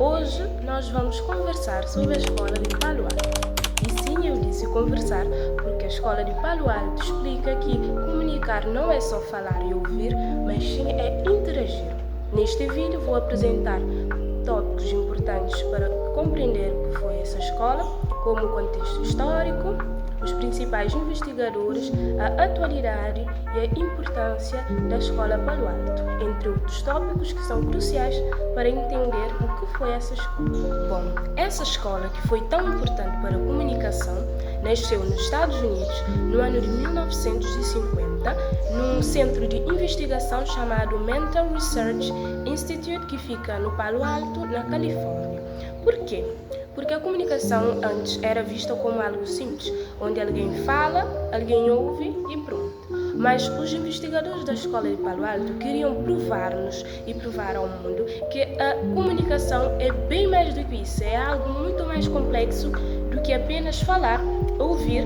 Hoje nós vamos conversar sobre a escola de Palo Alto. E sim, eu disse conversar porque a escola de Palo Alto explica que comunicar não é só falar e ouvir, mas sim é interagir. Neste vídeo vou apresentar tópicos importantes para compreender o que foi essa escola, como o contexto histórico, os principais investigadores, a atualidade e a importância da escola Palo Alto, entre outros tópicos que são cruciais para entender o que foi essa escola. Bom, essa escola que foi tão importante para a comunicação nasceu nos Estados Unidos no ano de 1950, num centro de investigação chamado Mental Research Institute, que fica no Palo Alto, na Califórnia. Por quê? Porque a comunicação antes era vista como algo simples, onde alguém fala, alguém ouve e pronto. Mas os investigadores da escola de Palo Alto queriam provar-nos e provar ao mundo que a comunicação é bem mais do que isso, é algo muito mais complexo do que apenas falar, ouvir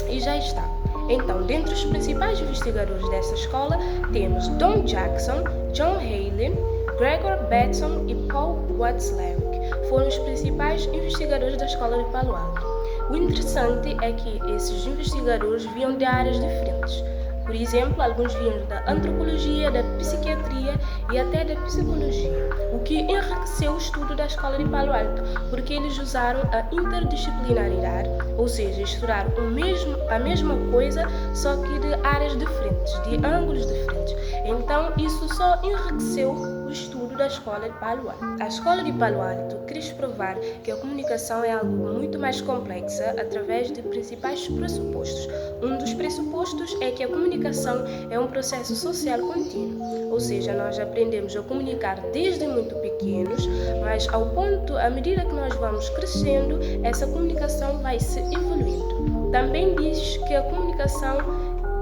e já está. Então, dentre os principais investigadores dessa escola, temos Don Jackson, John Haley, Gregor Bateson e Paul Watzlawick. Foram os principais investigadores da escola de Palo Alto. O interessante é que esses investigadores vinham de áreas diferentes. Por exemplo, alguns vinham da antropologia, da psiquiatria e até da psicologia, o que enriqueceu o estudo da escola de Palo Alto, porque eles usaram a interdisciplinaridade, ou seja, estudaram a mesma coisa, só que de áreas diferentes, de ângulos diferentes. Então, isso só enriqueceu o estudo da escola de Palo Alto. A escola de Palo Alto quis provar que a comunicação é algo muito mais complexa através de principais pressupostos. Um dos pressupostos é que a comunicação é um processo social contínuo, ou seja, nós aprendemos a comunicar desde muito pequenos, mas à medida que nós vamos crescendo, essa comunicação vai se evoluindo. Também diz que a comunicação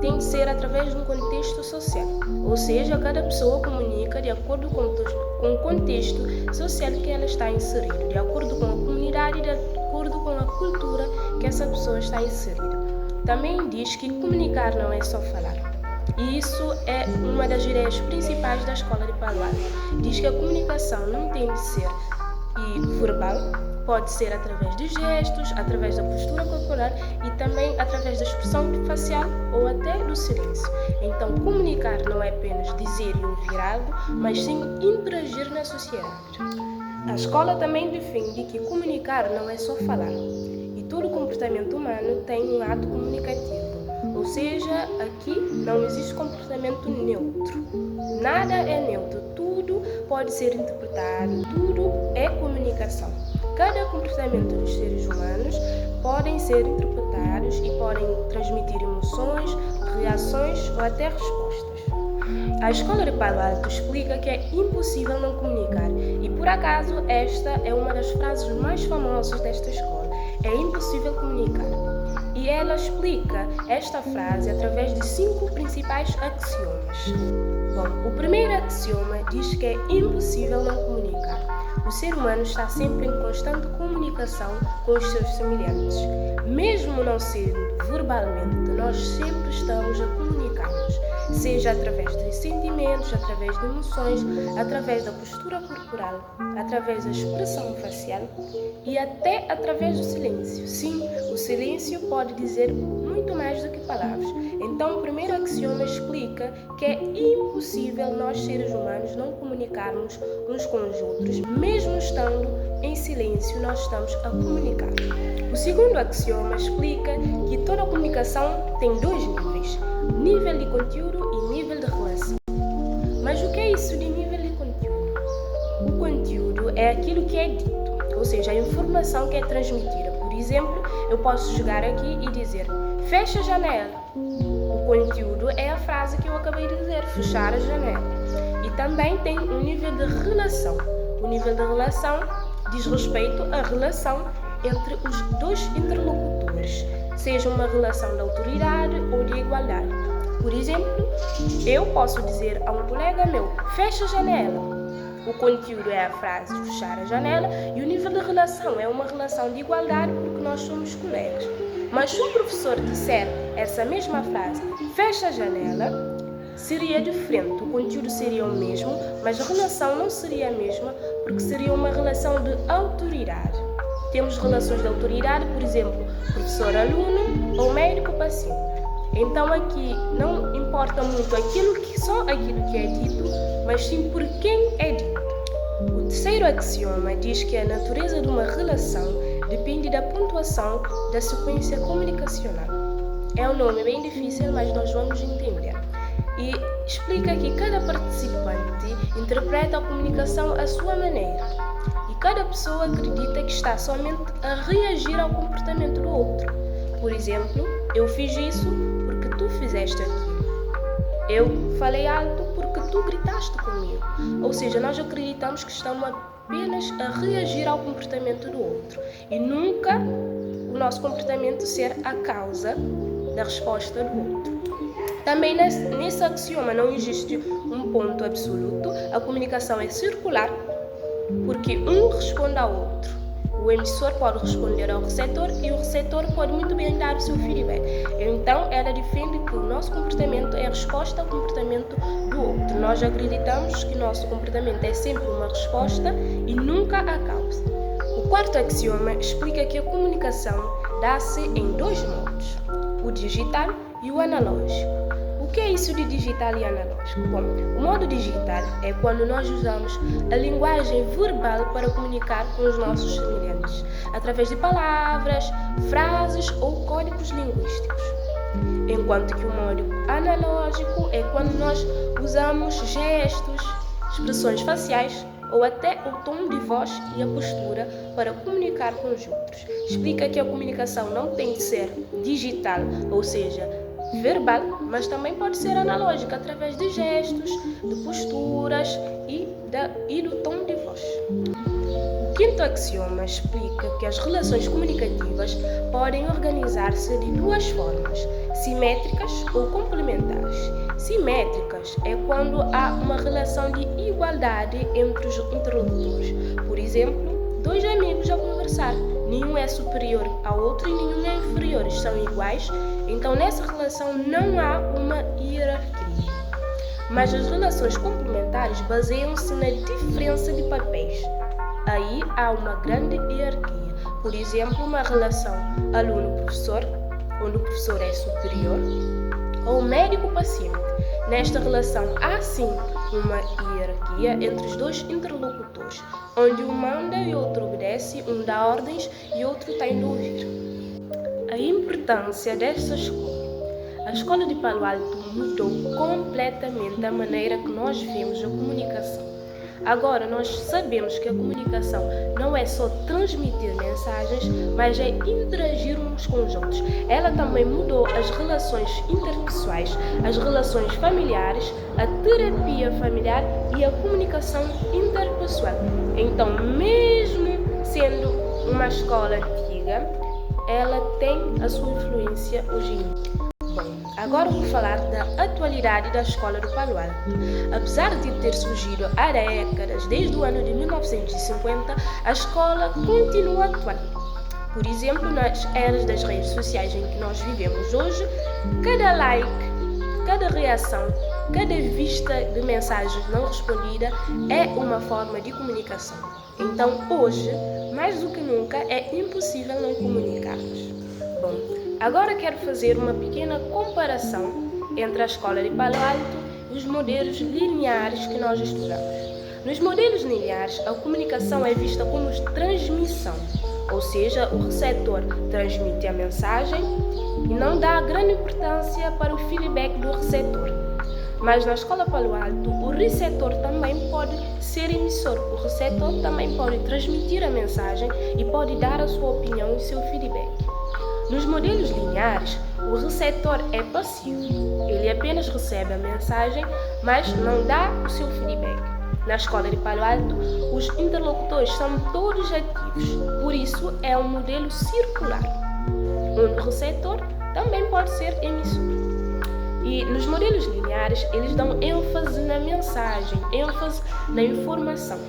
tem que ser através de um contexto social, ou seja, cada pessoa comunica de acordo com o contexto social que ela está inserida, de acordo com a comunidade, de acordo com a cultura que essa pessoa está inserida. Também diz que comunicar não é só falar. E isso é uma das ideias principais da escola de Palo Alto. Diz que a comunicação não tem de ser verbal, pode ser através de gestos, através da postura corporal e também através da expressão facial ou até do silêncio. Então, comunicar não é apenas dizer e ouvir algo, mas sim interagir na sociedade. A escola também defende que comunicar não é só falar. E todo comportamento humano tem um ato comunicativo. Ou seja, aqui não existe comportamento neutro. Nada é neutro, tudo pode ser interpretado, tudo é comunicação. Cada comportamento dos seres humanos podem ser interpretados e podem transmitir emoções, reações ou até respostas. A escola de Palo Alto explica que é impossível não comunicar e, por acaso, esta é uma das frases mais famosas desta escola. É impossível comunicar. E ela explica esta frase através de 5 principais axiomas. Bom, o primeiro axioma diz que é impossível não comunicar. O ser humano está sempre em constante comunicação com os seus semelhantes. Mesmo não sendo verbalmente, nós sempre estamos a comunicar-nos, seja através de sentimentos, através de emoções, através da postura corporal, através da expressão facial e até através do silêncio. Sim, o silêncio pode dizer muito mais do que palavras. Então, o primeiro axioma explica que é impossível nós, seres humanos, não comunicarmos uns com os outros. Mesmo estando em silêncio, nós estamos a comunicar. O segundo axioma explica que toda comunicação tem 2 níveis: nível de conteúdo e nível de relação. Mas o que é isso de nível de conteúdo? O conteúdo é aquilo que é dito, ou seja, a informação que é transmitida. Por exemplo, eu posso chegar aqui e dizer: fecha a janela. O conteúdo é a frase que eu acabei de dizer, fechar a janela. E também tem um nível de relação. O nível de relação diz respeito à relação entre os 2 interlocutores, seja uma relação de autoridade ou de igualdade. Por exemplo, eu posso dizer a um colega meu: fecha a janela. O conteúdo é a frase fechar a janela e o nível de relação é uma relação de igualdade porque nós somos colegas. Mas se o professor disser essa mesma frase, fecha a janela, seria diferente, o conteúdo seria o mesmo, mas a relação não seria a mesma, porque seria uma relação de autoridade. Temos relações de autoridade, por exemplo, professor-aluno ou médico-paciente. Então aqui não importa muito só aquilo que é dito, mas sim por quem é dito. O terceiro axioma diz que a natureza de uma relação depende da pontuação da sequência comunicacional. É um nome bem difícil, mas nós vamos entender. E explica que cada participante interpreta a comunicação à sua maneira. E cada pessoa acredita que está somente a reagir ao comportamento do outro. Por exemplo, eu fiz isso porque tu fizeste aquilo. Eu falei alto porque tu gritaste comigo. Ou seja, nós acreditamos que estamos apenas a reagir ao comportamento do outro e nunca o nosso comportamento ser a causa da resposta do outro. Também nesse axioma não existe um ponto absoluto. A comunicação é circular porque um responde ao outro. O emissor pode responder ao receptor e o receptor pode muito bem dar o seu feedback. Então, ela defende que o nosso comportamento é a resposta ao comportamento do outro. Nós acreditamos que o nosso comportamento é sempre uma resposta e nunca a causa. O quarto axioma explica que a comunicação dá-se em dois modos, o digital e o analógico. O que é isso de digital e analógico? Bom, o modo digital é quando nós usamos a linguagem verbal para comunicar com os nossos semelhantes, através de palavras, frases ou códigos linguísticos. Enquanto que o modo analógico é quando nós usamos gestos, expressões faciais ou até o tom de voz e a postura para comunicar com os outros. Explica que a comunicação não tem de ser digital, ou seja, verbal, mas também pode ser analógica através de gestos, de posturas e do tom de voz. O quinto axioma explica que as relações comunicativas podem organizar-se de duas formas, simétricas ou complementares. Simétricas é quando há uma relação de igualdade entre os interlocutores. Por exemplo, dois amigos a conversar. Nenhum é superior ao outro e nenhum é inferior, são iguais. Então, nessa relação não há uma hierarquia. Mas as relações complementares baseiam-se na diferença de papéis. Aí há uma grande hierarquia. Por exemplo, uma relação aluno-professor, onde o professor é superior, ou médico-paciente. Nesta relação há sim uma hierarquia entre os dois interlocutores, onde um manda e outro obedece, um dá ordens e outro tem de ouvir. A importância desta escola. A escola de Palo Alto mudou completamente a maneira que nós vemos a comunicação. Agora nós sabemos que a comunicação não é só transmitir mensagens, mas é interagir uns com os outros. Ela também mudou as relações interpessoais, as relações familiares, a terapia familiar e a comunicação interpessoal. Então, mesmo sendo uma escola antiga, ela tem a sua influência hoje em dia. Bom, agora vou falar da atualidade da escola do Palo Alto. Apesar de ter surgido há décadas, desde o ano de 1950, a escola continua atual. Por exemplo, nas eras das redes sociais em que nós vivemos hoje, cada like, cada reação, cada vista de mensagem não respondida é uma forma de comunicação. Então, hoje, mais do que nunca, é impossível não comunicarmos. Bom, agora quero fazer uma pequena comparação entre a escola de Palo Alto e os modelos lineares que nós estudamos. Nos modelos lineares, a comunicação é vista como transmissão, ou seja, o receptor transmite a mensagem e não dá grande importância para o feedback do receptor. Mas na escola Palo Alto, o receptor também pode ser emissor, o receptor também pode transmitir a mensagem e pode dar a sua opinião e seu feedback. Nos modelos lineares, o receptor é passivo, ele apenas recebe a mensagem, mas não dá o seu feedback. Na escola de Palo Alto, os interlocutores são todos ativos, por isso é um modelo circular, onde o receptor também pode ser emissor. E nos modelos lineares, eles dão ênfase na mensagem, ênfase na informação.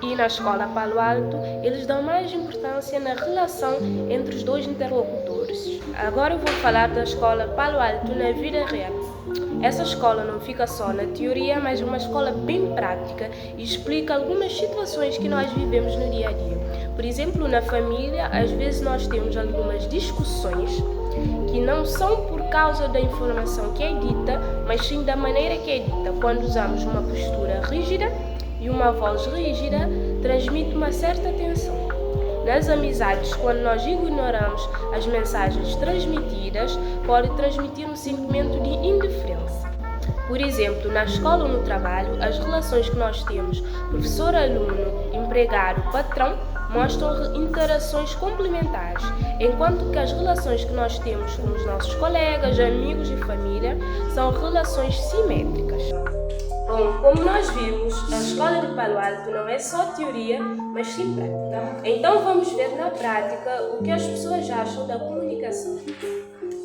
E na escola Palo Alto, eles dão mais importância na relação entre os dois interlocutores. todos. Agora eu vou falar da escola Palo Alto na vida real. Essa escola não fica só na teoria, mas é uma escola bem prática e explica algumas situações que nós vivemos no dia a dia. Por exemplo, na família, às vezes nós temos algumas discussões que não são por causa da informação que é dita, mas sim da maneira que é dita. Quando usamos uma postura rígida e uma voz rígida, transmite uma certa tensão. Nas amizades, quando nós ignoramos as mensagens transmitidas, pode transmitir um sentimento de indiferença. Por exemplo, na escola ou no trabalho, as relações que nós temos, professor-aluno, empregado, patrão, mostram interações complementares, enquanto que as relações que nós temos com os nossos colegas, amigos e família são relações simétricas. Bom, como nós vimos, a escola de Palo Alto não é só teoria, mas sim prática. Então vamos ver na prática o que as pessoas acham da comunicação.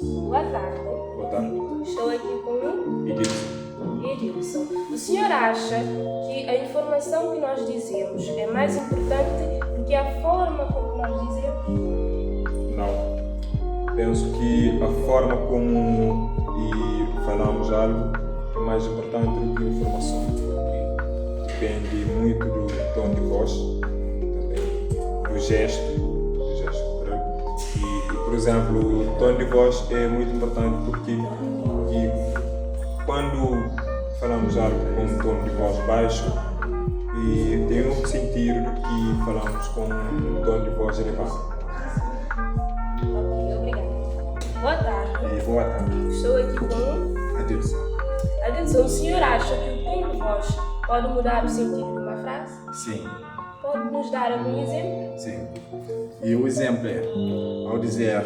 Boa tarde. Boa tarde. Estou aqui com o Edilson. O senhor acha que a informação que nós dizemos é mais importante do que a forma como nós dizemos? Não. Penso que a forma como falamos algo é mais importante do que a informação. Depende muito do tom de voz, também do gesto. Por exemplo, o tom de voz é muito importante porque quando falamos algo com um tom de voz baixo, tem outro sentido do que falamos com um tom de voz elevado. Ok, obrigada. Boa tarde. Boa tarde. Estou aqui com Adilson. Adilson, o senhor acha que o tom de voz pode mudar o sentido de uma frase? Sim. Pode nos dar algum exemplo? Sim. E o exemplo é, ao dizer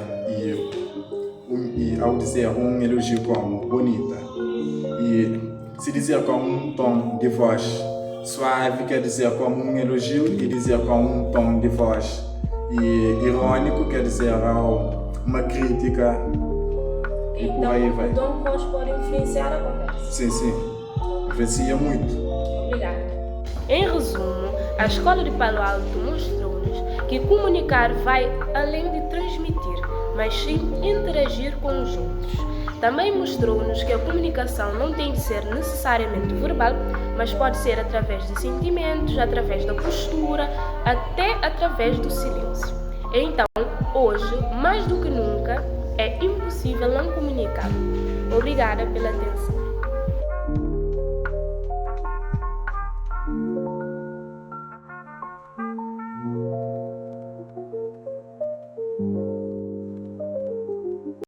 um elogio como bonita, e se dizer com um tom de voz suave, quer dizer como um elogio, e dizer com um tom de voz irônico, quer dizer uma crítica, e por aí vai. Então, o tom de voz pode influenciar a conversa? Sim. Influencia muito. Obrigada. Em resumo, a escola de Palo Alto mostrou-nos que comunicar vai além de transmitir, mas sim interagir com os outros. Também mostrou-nos que a comunicação não tem de ser necessariamente verbal, mas pode ser através de sentimentos, através da postura, até através do silêncio. Então, hoje, mais do que nunca, é impossível não comunicar. Obrigada pela atenção.